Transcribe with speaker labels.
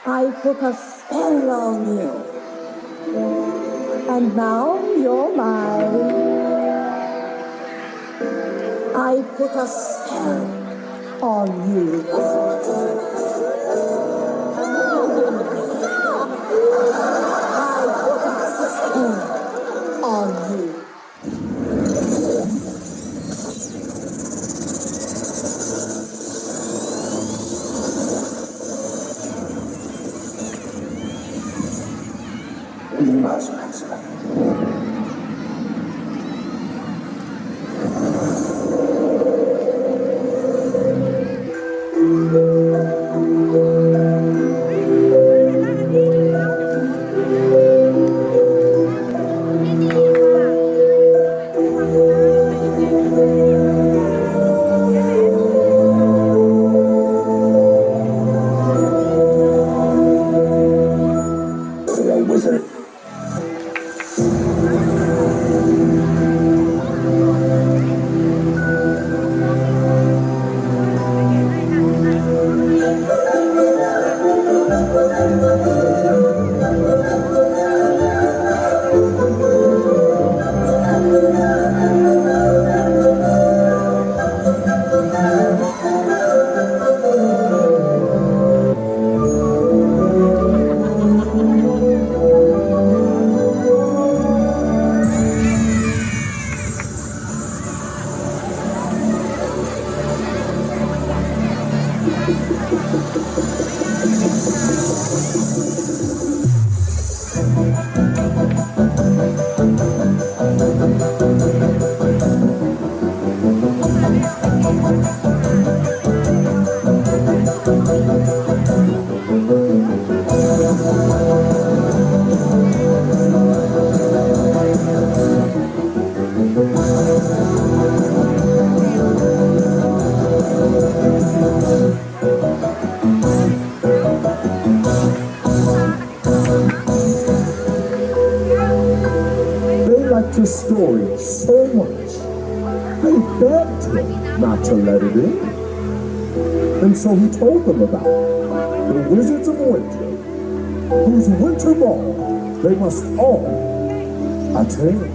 Speaker 1: I put a spell on you. And now you're mine. I put a spell on you. I put a spell on you.
Speaker 2: Niemals, Maxwell. Wizard. The story so much, they begged him not to let it in. And so he told them about the Wizards of Winter, whose winter ball they must all attend.